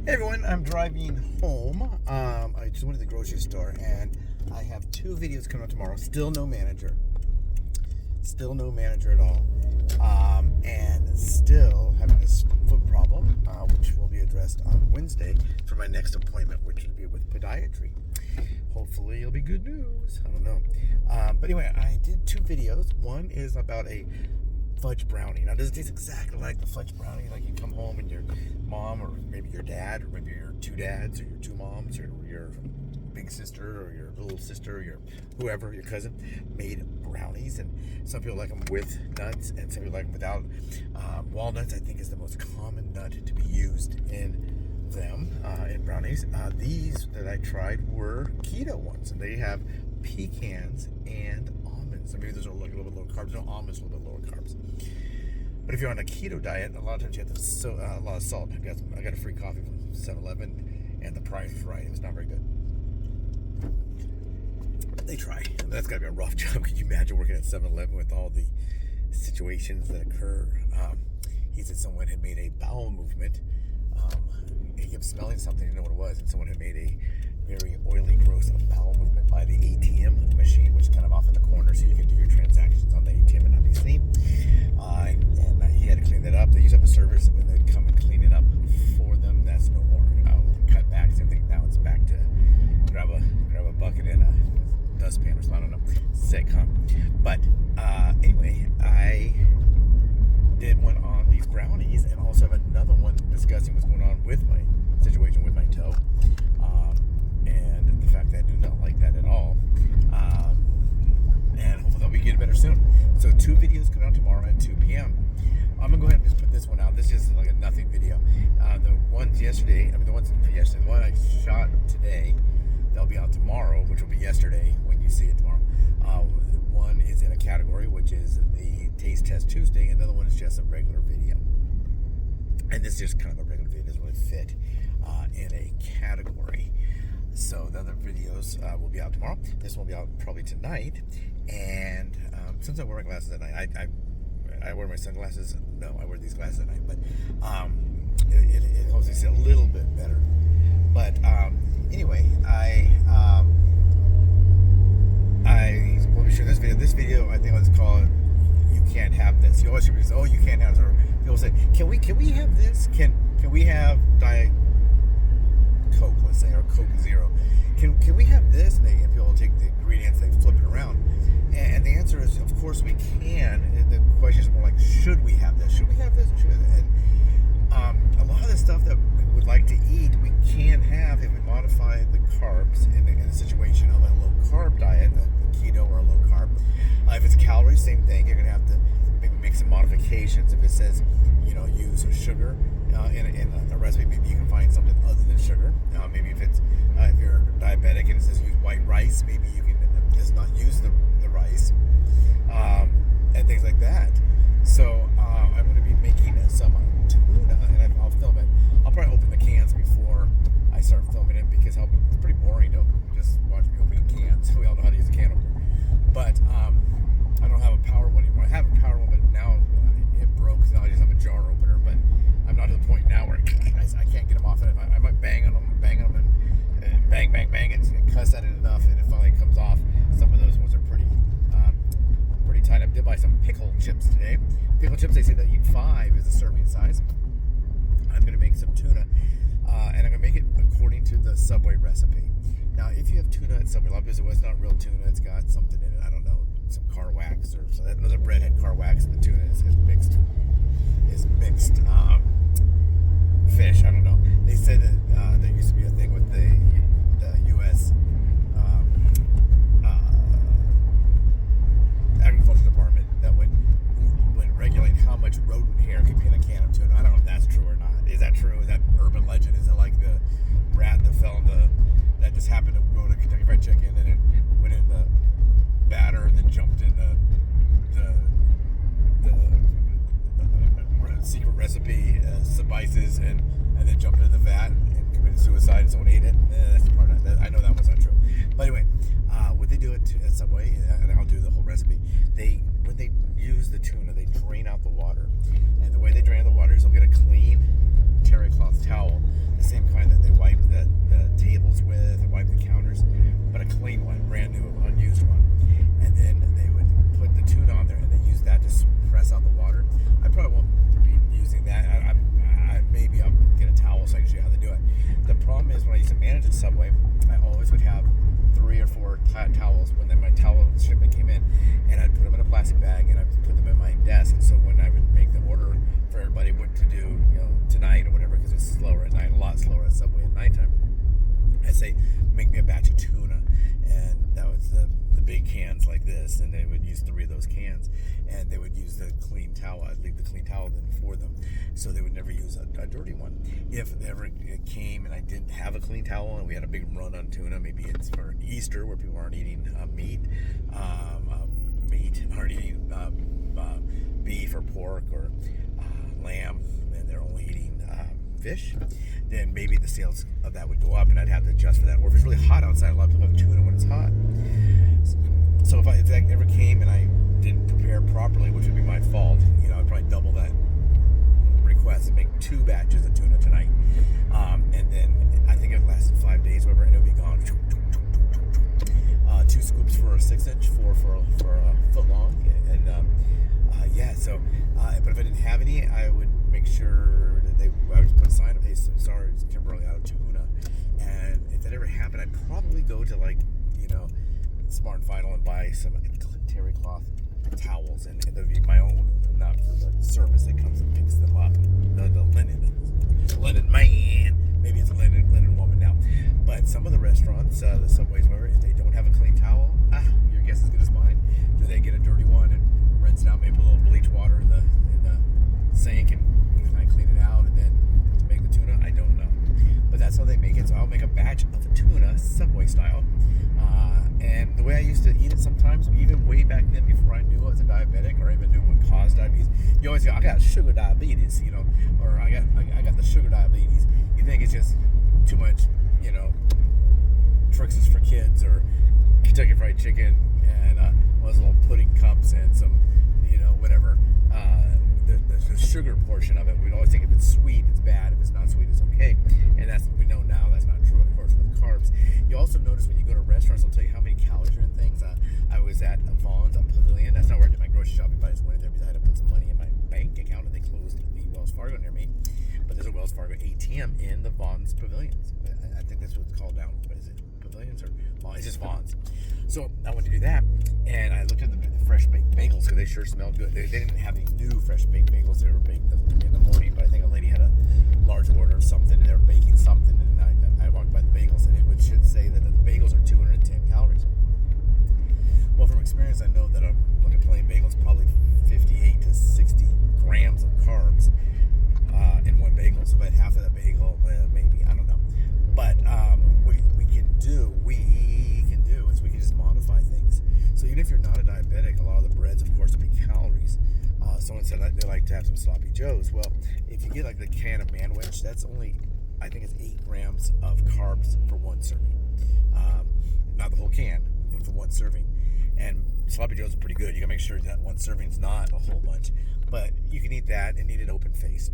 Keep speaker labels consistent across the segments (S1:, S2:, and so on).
S1: Hey everyone, I'm driving home. I just went to the grocery store and I have 2 videos coming out tomorrow. Still no manager. Still no manager at all. And still having this foot problem, which will be addressed on Wednesday for my next appointment, which will be with podiatry. Hopefully it'll be good news. I don't know. But anyway, I did 2 videos. One is about a fudge brownie. Now, does it taste exactly like the fudge brownie? Like you come home and your mom, or maybe your dad, or maybe your 2 dads, or your 2 moms, or your big sister, or your little sister, or your whoever, your cousin, made brownies. And some people like them with nuts, and some people like them without. Walnuts, I think, is the most common nut to be used in them, in brownies. These that I tried were keto ones, and they have pecans and almonds. So maybe those are like a little bit lower carbs. No, almonds are a little bit lower carbs. But if you're on a keto diet, a lot of times you have a lot of salt. I got a free coffee from 7-Eleven, and the price was right. It was not very good. They try. That's got to be a rough job. Could you imagine working at 7-Eleven with all the situations that occur? He said someone had made a bowel movement. He kept smelling something, didn't know what it was, and someone had made a very oily, gross bowel movement by the ATM machine, which is kind of off in the corner, so you can do your transactions on the ATM and not be seen. And he had to clean that up. They used to have a service when they'd come and clean it up for them. That's no more. Cut back. Same thing now. It's back to grab a bucket and a dustpan or something. I don't know. Sick, huh? But anyway, I did one on these brownies, and also have another one discussing what's going on with my situation with my toe, and the fact that I do not like that at all, and hopefully I'll be getting better soon. So 2 videos coming out tomorrow at 2 p.m. I'm gonna go ahead and just put this one out. This is like a nothing video. The ones the one I shot today, they'll be out tomorrow, which will be yesterday when you see it tomorrow. The one is in a category, which is the Taste Test Tuesday, and the other one is just a regular video. And this is just kind of a regular video. It doesn't really fit in a category. So the other videos will be out tomorrow. This one will be out probably tonight. And since I wear my glasses at night, I wear my sunglasses. No, I wear these glasses at night. But it helps me see a little bit better. But anyway, I will be sharing this video. This video, I think I'll just call it "You Can't Have This." You always hear me say, "Oh, you can't have this." Or people say, "Can we have this? Can we have Diet Coke, let's say, or Coke Zero? Can we have this?" And people will take the ingredients, they flip it around, and the answer is, of course we can. And the question is more like, should we have this? Should we have this? Should we have that? And a lot of the stuff that we would like to eat, we can have if we modify the carbs in the situation of a low carb diet, a keto or a low carb. If it's calories, same thing. You're gonna have to maybe make some modifications. If it says, use sugar in a recipe, maybe you can find something other than sugar. Maybe if you're diabetic and it says use white rice, maybe you can just not use the rice, and things like that. So I'm going to be making some tuna, and I'll film it. I'll probably open the cans before I start filming it, because it's pretty boring to just watch me opening cans. We all know how to use a can opener. But I don't have a power one anymore. I have a power one, but now it broke, so now I just have a jar opener. But I'm not to the point now where I can't get them off. I might bang on them, and bang, and cuss at it enough, and it finally comes off. Some of those ones are pretty tight. I did buy some pickle chips today. Pickle chips, they say that eat 5 is the serving size. I'm going to make some tuna, and I'm going to make it according to the Subway recipe. Now, if you have tuna at Subway, a lot of people say, well, it's not real tuna, it's got something in it, I don't know, some car wax, or so another bread had car wax, and the tuna is mixed fish. I don't know. They said that there used to be a thing with the U.S. Agriculture Department that would regulate how much rodent hair could be in a can of tuna. I don't know if that's true or not. Is that true? Is that urban legend? Is it like the rat that fell in that just happened to go to Kentucky Fried Chicken, and it went in the batter and then jumped in the secret recipe spices and then jumped into the vat and committed suicide, and someone ate it? That's part of that. I know that one's not true. But anyway, what they do at Subway, and I'll do the whole recipe, when they use the tuna, they drain out the water. And the way they drain the water is they'll get a clean terry cloth towel, the same kind Subway, I always would have 3 or 4 towels when my towel shipment came in, and I'd put them in a plastic bag and I'd put them in my desk. And so when I would make the order for everybody what to do, tonight or whatever, because it's slower at night, a lot slower at Subway at nighttime, I'd say, make me a batch of tuna, and that was the big cans like this, and they would use 3 of those cans, and they would use the clean towel. I'd leave the clean towel then for them, so they would never use a dirty one. If it ever came and I didn't have a clean towel and we had a big run on tuna, maybe it's for Easter where people aren't eating aren't eating beef or pork or lamb, and they're only eating fish, then maybe the sales of that would go up and I'd have to adjust for that. Or if it's really hot outside, a lot of people have tuna when it's hot. So if that ever came and I didn't prepare properly, which would be my fault, I'd probably double that request and make 2 batches of tuna tonight. And then I think it lasted 5 days, whatever, and it would be gone. 2 scoops for a 6-inch, 4 for a foot long. And but if I didn't have any, I would make sure that I would put a sign of, hey, sorry, it's temporarily out of tuna. And if that ever happened, I'd probably go to Smart and Final and buy some terry cloth towels, and there'd be my own, not for the service that comes and picks them up. The linen man, maybe it's a linen woman now. But some of the restaurants, the Subways, whatever, if they don't have a clean towel, your guess is as good as mine. Do they get a dirty one and rinse it out, maybe put a little bleach water in the sink and I clean it out and then make the tuna? I don't know, but that's how they make it. So I'll make a batch of tuna Subway style. And the way I used to eat it sometimes, even way back then before I knew I was a diabetic or even knew what caused diabetes, you always go, I got sugar diabetes, or I got the sugar diabetes. You think it's just too much, Trixes for kids or Kentucky Fried Chicken and one of those little pudding cups and some, whatever. The sugar portion of it, we'd always think if it's sweet, it's bad. If it's not sweet, it's okay. And we know now that's not true, of course, with carbs. You also notice when you go to restaurants, they'll tell you how many calories are in things. I was at Vance Pavilion. That's not where I did my grocery shopping, but I just went in there because I had to put some money in my bank account, and they closed the Wells Fargo near me. But there's a Wells Fargo ATM in the Vance Pavilions. I think that's what it's called now. What is it? Pavilions or it's just Vance. So I went to do that, and I looked at the fresh baked bagels because they sure smelled good. They didn't have any new fresh baked bagels. They were baked in the morning, but I think a lady had a large order of something, and they were baking something, and I walked by the bagels, and it should say that the bagels are 210 calories. Well, from experience, I know that a plain bagel is probably 58 to 60 grams of carbs in one bagel. So about half of that bagel, maybe, I don't know. But what we can do is we can just modify things. So even if you're not a diabetic, a lot of the breads, of course, are big calories. Someone said they like to have some sloppy joes. Well, if you get like the can of Manwich, that's only, I think it's 8 grams of carbs for one serving. Not the whole can, but for one serving. And sloppy joes are pretty good. You gotta make sure that one serving is not a whole bunch. But you can eat that and eat it open-faced.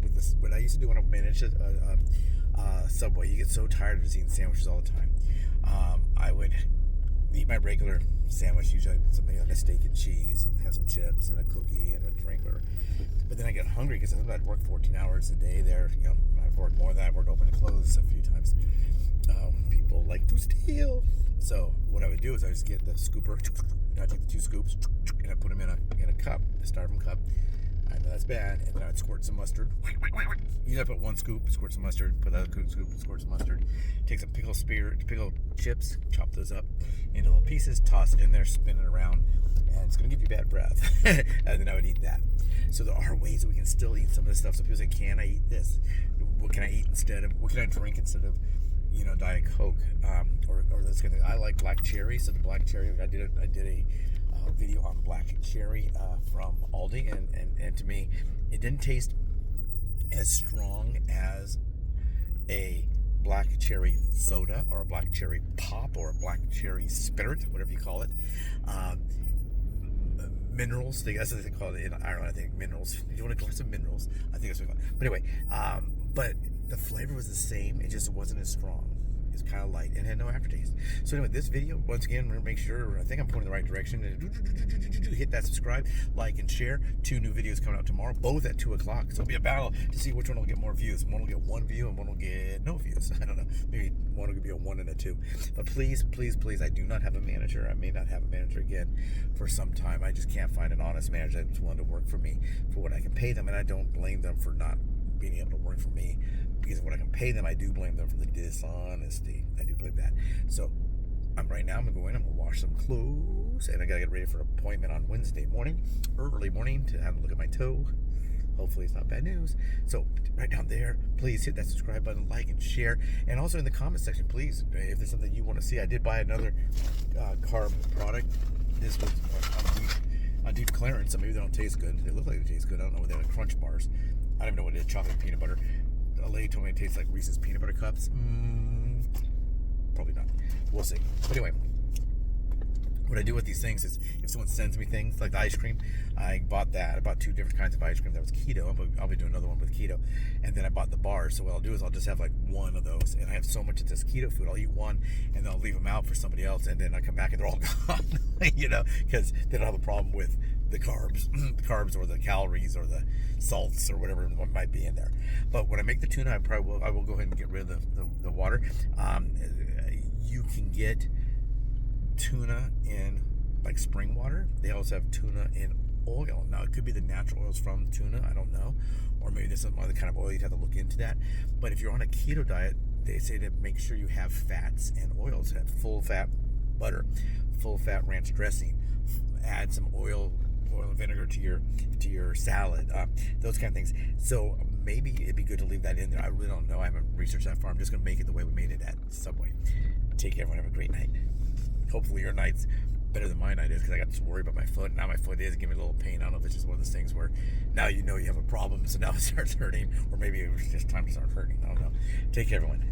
S1: With this, what I used to do when I managed a Subway, you get so tired of just eating sandwiches all the time. I would eat my regular sandwich, usually something like a steak and cheese, and have some chips and a cookie and a drink. But then I get hungry because I'd work 14 hours a day there. I've worked more than that. I've worked open and closed a few times. People like to steal. So what I would do is I just get the scooper, and I take the 2 scoops, and I put them in a cup, a styrofoam cup. I know that's bad. And then I'd squirt some mustard. You put 1 scoop, squirt some mustard, put another scoop, squirt some mustard. Take some pickle chips, chop those up into little pieces, toss it in there, spin it around, and it's going to give you bad breath. And then I would eat that. So there are ways that we can still eat some of this stuff. So people say, can I eat this? What can I eat what can I drink instead of, Diet Coke, or this kind of thing? I like black cherry. So the black cherry, I did a video on black cherry from Aldi, and to me, it didn't taste as strong as a black cherry soda or a black cherry pop or a black cherry spirit, whatever you call it. Minerals, that's what they call it in Ireland, I think. Minerals. You want a glass of minerals? I think that's what they call it. But anyway, but the flavor was the same. It just wasn't as strong. It's kind of light and had no aftertaste. So anyway, this video, once again, we're gonna make sure, I think I'm pointing in the right direction. Hit that subscribe, like, and share. 2 new videos coming out tomorrow, both at 2 o'clock. So it'll be a battle to see which one will get more views. One will get 1 view and one will get no views. I don't know. Maybe one will be a 1 and a 2. But please, please, please, I do not have a manager. I may not have a manager again for some time. I just can't find an honest manager that's willing to work for me for what I can pay them. And I don't blame them for not being able to work for me, because of what I can pay them. I do blame them for the dishonesty. I do blame that. So right now I'm gonna go in, I'm gonna wash some clothes, and I gotta get ready for an appointment on Wednesday morning, early morning, to have a look at my toe. Hopefully it's not bad news. So right down there, please hit that subscribe button, like and share, and also in the comment section, please, if there's something you want to see. I did buy another carb product. This was on deep clearance, so maybe they don't taste good. They look like they taste good. I don't know what they're like. Crunch bars. I don't even know what it is. Chocolate peanut butter. A lady told me it tastes like Reese's peanut butter cups. Probably not. We'll see. But anyway, what I do with these things is, if someone sends me things like the ice cream, I bought that. I bought 2 different kinds of ice cream that was keto. I'll be doing another one with keto. And then I bought the bars. So what I'll do is I'll just have like 1 of those. And I have so much of this keto food. I'll eat 1 and then I'll leave them out for somebody else. And then I come back and they're all gone, you know, because they don't have a problem with the carbs or the calories or the salts or whatever might be in there. But when I make the tuna, I will go ahead and get rid of the water. You can get tuna in like spring water. They also have tuna in oil. Now it could be the natural oils from tuna, I don't know, or maybe there's some other kind of oil. You'd have to look into that. But if you're on a keto diet, they say to make sure you have fats and oils. Have full fat butter, full fat ranch dressing, add some oil and vinegar to your salad, those kind of things. So maybe it'd be good to leave that in there. I really don't know. I haven't researched that far. I'm just going to make it the way we made it at Subway. Take care, everyone. Have a great night. Hopefully your night's better than my night is, because I got to worry about my foot. Now my foot is giving me a little pain. I don't know if it's just one of those things where now you know you have a problem, so now it starts hurting, or maybe it was just time to start hurting. I don't know. Take care, everyone.